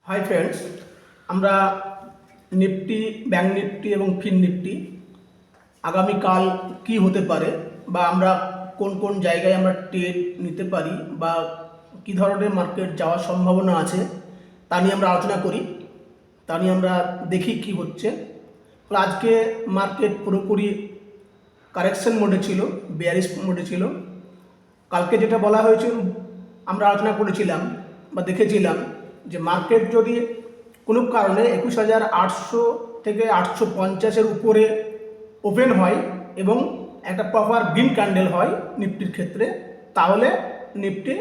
Hi friends, আমরা Nifty, bank Nifty এবং ফিন Nifty আগামীকাল কি হতে পারে বা আমরা কোন কোন জায়গায় আমরা ট্রেড নিতে পারি বা কি ধরনের মার্কেট যাওয়ার সম্ভাবনা আছে তা নিয়ে আমরা আলোচনা করি। তা নিয়ে আমরা দেখি কি হচ্ছে। তো আজকে মার্কেট পুরোপুরি কারেকশন মোডে ছিল, বেয়ারিশ মোডে ছিল। কালকে যেটা বলা হয়েছিল, আমরা আলোচনা করেছিলাম বা দেখেছিলাম যে মার্কেট যদি কোনো কারণে 21,800 থেকে 850-এর উপরে ওপেন হয় এবং একটা প্রপার গ্রিন ক্যান্ডেল হয় নিফটির ক্ষেত্রে, তাহলে নিফটি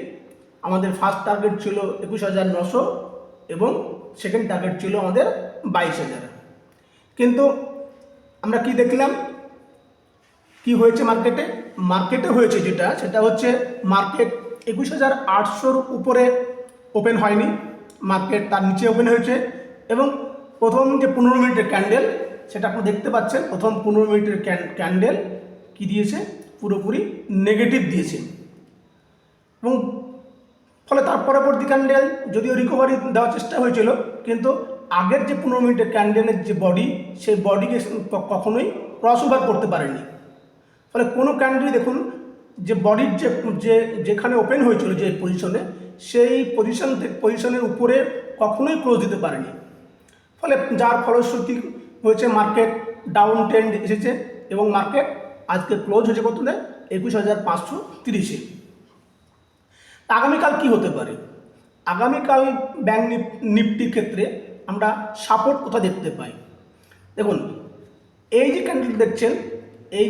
আমাদের ফার্স্ট টার্গেট ছিল 21,900 এবং সেকেন্ড টার্গেট ছিল আমাদের 22,000। কিন্তু আমরা কি দেখলাম, কি হয়েছে মার্কেটে হয়েছে সেটা হচ্ছে মার্কেট 21,800-র উপরে ওপেন হয়নি, মার্কেট তার নিচে ওপেন হয়েছে এবং প্রথম যে 15 মিনিটের ক্যান্ডেল সেটা আপনি দেখতে পাচ্ছেন। প্রথম 15 মিনিটের ক্যান্ডেল কি দিয়েছে, পুরোপুরি নেগেটিভ দিয়েছে এবং ফলে তার পরবর্তী ক্যান্ডেল যদিও রিকভারি দেওয়ার চেষ্টা হয়েছিল, কিন্তু আগের যে 15 মিনিটের ক্যান্ডেলের যে বডি, সেই বডিকে কখনোই ক্রস ওভার করতে পারেনি। ফলে কোনো ক্যান্ডেলই দেখুন যে বডির যেখানে ওপেন হয়েছিল যে পজিশনে, সেই পজিশনের উপরে কখনোই ক্লোজ দিতে পারেনি। ফলে যার ফলশ্রুতি হয়েছে মার্কেট ডাউন ট্রেন্ড এসেছে এবং মার্কেট আজকে ক্লোজ হয়েছে কত, 21,530-এ। আগামীকাল কি হতে পারে? আগামীকাল ব্যাংক নিফটির ক্ষেত্রে আমরা সাপোর্ট কোথায় দেখতে পাই? দেখুন, এই যে ক্যান্ডেল দেখছেন, এই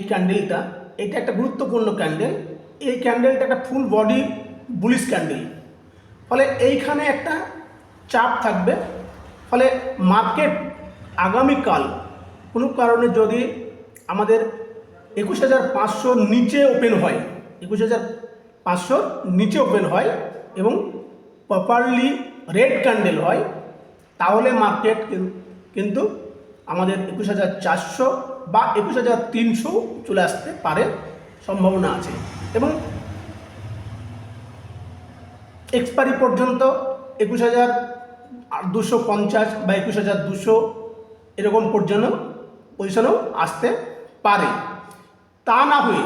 ক্যান্ডেলটা, এটা একটা গুরুত্বপূর্ণ ক্যান্ডেল। এই ক্যান্ডেলটা একটা ফুল বডি বুলিশ ক্যান্ডেল। ফলে এইখানে একটা চাপ থাকবে। ফলে মার্কেট আগামীকাল কোনো কারণে যদি আমাদের 21,500 নিচে ওপেন হয়, 21,500 নিচে ওপেন হয় এবং প্রপারলি রেড ক্যান্ডেল হয়, তাহলে মার্কেট কিন্তু আমাদের 21,400 বা 21,300 চলে আসতে পারে, সম্ভাবনা আছে। এবং এক্সপায়ারি পর্যন্ত 21,250 বা 21,200 এরকম পজিশনেও আসতে পারে। তা না হয়ে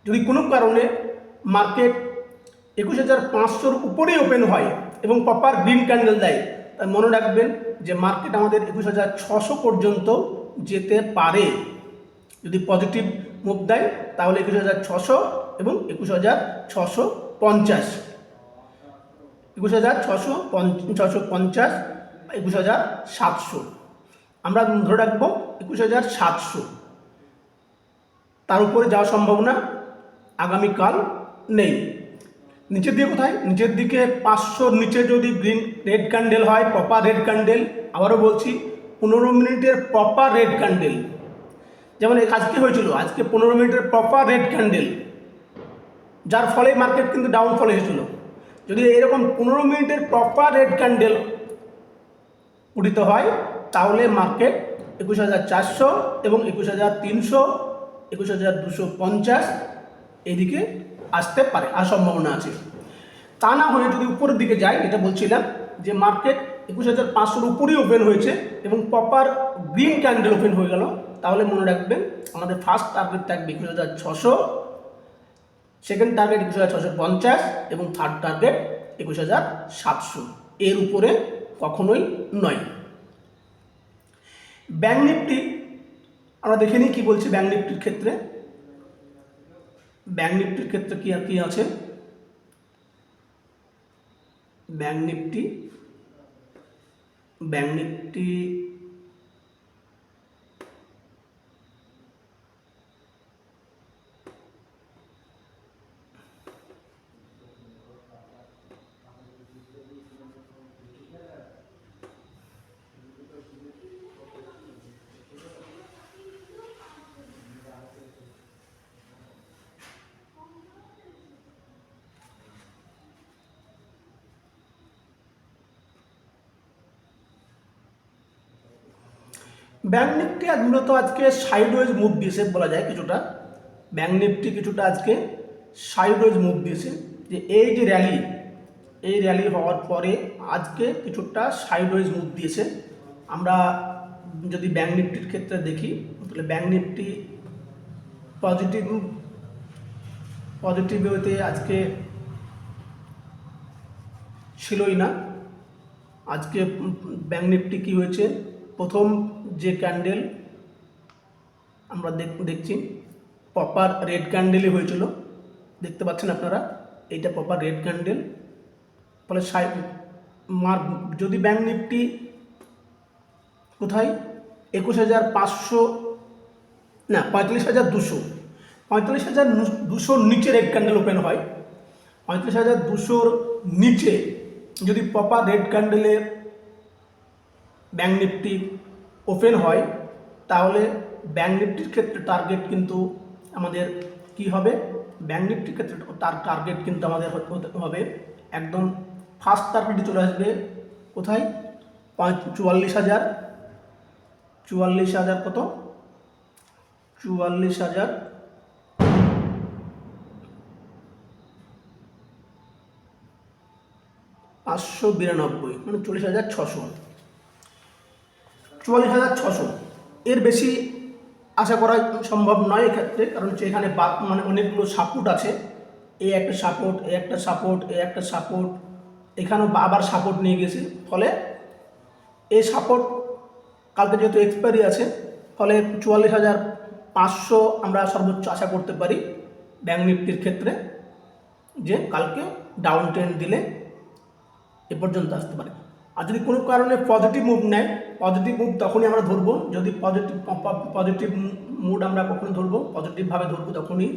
যদি কোনো কারণে মার্কেট 21,500-র উপরেই ওপেন হয় এবং প্রপার গ্রিন ক্যান্ডেল দেয়, তাই মনে রাখবেন যে মার্কেট আমাদের 21,600 পর্যন্ত যেতে পারে। যদি পজিটিভ মুভ দেয় তাহলে 21,600 এবং 21,650, 21,650, 21,700, আমরা ধরে রাখবো 21,700। তার উপরে যাওয়ার সম্ভাবনা আগামীকাল নেই। নিচের দিকে কোথায়? নিচের দিকে 500-র নিচে যদি রেড ক্যান্ডেল হয়, প্রপার রেড ক্যান্ডেল, আবারও বলছি 15 মিনিটের প্রপার রেড ক্যান্ডেল, যেমন আজকে হয়েছিল, আজকে 15 মিনিটের প্রপার রেড ক্যান্ডেল, যার ফলে মার্কেট কিন্তু ডাউনফল এসেছিল। যদি এরকম 15 মিনিটের প্রপার রেড ক্যান্ডেল উঠিত হয়, তাহলে মার্কেট 21,400 এবং 21,300, 21,250 এদিকে আসতে পারে, আর সম্ভাবনা আছে। তা না হয়ে যদি উপরের দিকে যায়, যেটা বলছিলাম যে মার্কেট 21,500-র উপরেই ওপেন হয়েছে এবং প্রপার গ্রিন ক্যান্ডেল ওপেন হয়ে গেল, তাহলে মনে রাখবেন আমাদের ফার্স্ট টার্গেট থাকবে 21,600, সেকেন্ড টার্গেট 21,650 এবং থার্ড টার্গেট 21,700। এর উপরে কখনোই নয়। ব্যাংক নিফটি আমরা দেখে নিই কি বলছি। ব্যাংক নিফটির ক্ষেত্রে কি আছে? ব্যাংক নিফটি ব্যাংক নিফটি মূলত আজকে সাইডওয়েজ মুভ দিয়েছে বলা যায় কিছুটা। ব্যাংক নিফটি কিছুটা আজকে সাইডওয়েজ মুভ দিয়েছে, যে এই যে র্যালি, এই র্যালি হওয়ার পরে আজকে কিছুটা সাইডওয়েজ মুভ দিয়েছে। আমরা যদি ব্যাংক নিফটির ক্ষেত্রে দেখি তাহলে ব্যাংক নিফটি পজিটিভ ওয়েতে আজকে ছিলই না। আজকে ব্যাংক নিফটি কী হয়েছে, প্রথম যে ক্যান্ডেল আমরা দেখছি প্রপার রেড ক্যান্ডেলই হয়েছিল, দেখতে পাচ্ছেন আপনারা, এইটা প্রপার রেড ক্যান্ডেল। ফলে যদি ব্যাংক নিফটি কোথায় 21,500 না 45,200 নিচে রেড ক্যান্ডেল ওপেন হয়, 45,200 নিচে যদি প্রপার রেড ক্যান্ডেলে ব্যাংক নিফটি ওপেন হয় তাহলে ব্যাংক নিফটির ক্ষেত্রে টার্গেট কিন্তু আমাদের কি হবে, ব্যাংক নিফটির ক্ষেত্রে তার টার্গেট কিন্তু আমাদের হবে একদম ফার্স্ট টার্গেটে চলে আসবে কোথায় 44,000 কত 44,592 মানে 44,600 এর বেশি আশা করা সম্ভব নয় এক্ষেত্রে, কারণ এখানে মানে অনেকগুলো সাপোর্ট আছে, এই একটা সাপোর্ট, এই একটা সাপোর্ট, এই একটা সাপোর্ট, এখানেও আবার সাপোর্ট নিয়ে গেছে। ফলে এই সাপোর্ট কালকে যেহেতু এক্সপায়ারি আছে, ফলে 44,500 আমরা সর্বোচ্চ আশা করতে পারি ব্যাংক নিফটির ক্ষেত্রে, যে কালকে ডাউন ট্রেন্ড দিলে এ পর্যন্ত আসতে পারে। আর যদি কোনো কারণে পজিটিভ মুভ নেয়, পজিটিভ মুভ তখনই আমরা ধরবো, যদি পজিটিভ মুড আমরা কখনো ধরবো, পজিটিভভাবে ধরবো তখনই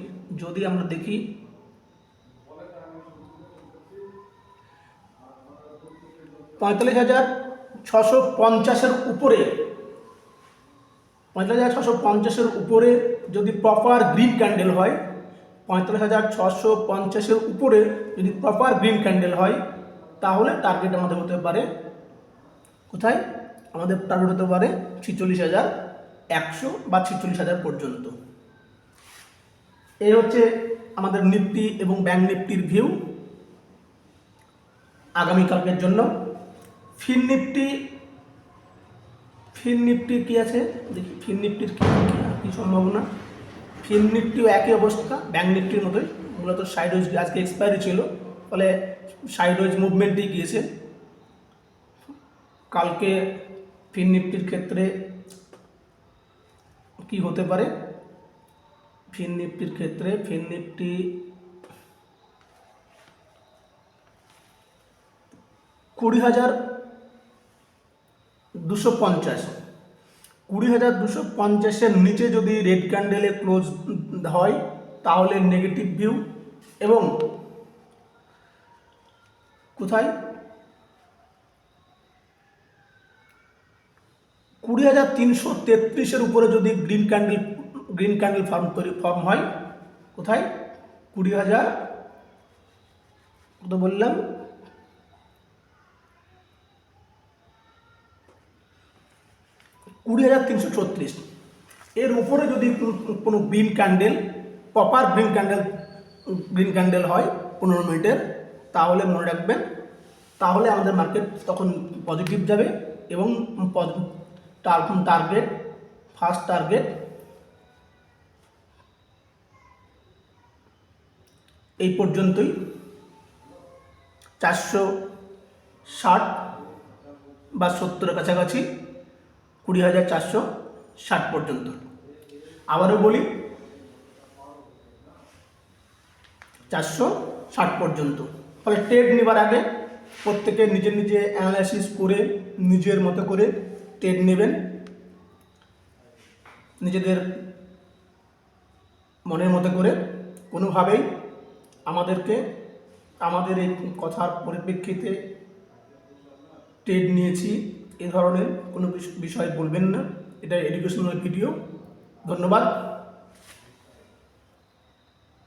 যদি আমরা দেখি 45,650 উপরে, 45,650 উপরে যদি প্রপার গ্রিন ক্যান্ডেল হয়, 45,650 উপরে যদি প্রপার গ্রিন ক্যান্ডেল হয় তাহলে টার্গেট আমাদের হতে পারে কোথায়, আমাদের টার্গেট হতে পারে 46,100 বা 46,000 পর্যন্ত। এই হচ্ছে আমাদের নিফটি এবং ব্যাংক নিফটির ভিউ আগামীকালকের জন্য। ফিন নিফটি কি আছে দেখি, ফিন নিফটির কী সম্ভাবনা। ফিন নিফটিও একই অবস্থা ব্যাংক নিফটির মতোই, মূলত সাইডওয়েজ আজকে এক্সপায়ারি ছিল, ফলে সাইডওয়েজ মুভমেন্টেই গিয়েছে। কালকে ফিন নিফটির ক্ষেত্রে কি হতে পারে, ফিন নিফটি 20,250 নিচে যদি রেড ক্যান্ডেলে ক্লোজ হয় তাহলে নেগেটিভ ভিউ, এবং কোথায় 20,333 উপরে যদি গ্রিন ক্যান্ডেল ফর্ম হয়, কোথায় 20,000 কত বললাম 20,336 এর উপরে যদি কোনো green candle, proper green candle হয় 15 মিনিটের, তাহলে মনে রাখবেন, তাহলে আমাদের মার্কেট তখন পজিটিভ যাবে এবং ফার্স্ট টার্গেট এই পর্যন্তই 460 বা 70-এর কাছাকাছি, 20,460 পর্যন্ত। আবারও বলি 460 পর্যন্ত। ফলে ট্রেড নেবার আগে প্রত্যেকে নিজে অ্যানালাইসিস করে নিজের মতো করে ট্রেড নেবেন, নিজেদের মনের মতো করে। কোনোভাবেই আমাদের এই কথার পরিপ্রেক্ষিতে ট্রেড নিয়েছি এ ধরনের কোনো বিষয় বলবেন না, এটা এডুকেশনাল ভিডিও। ধন্যবাদ।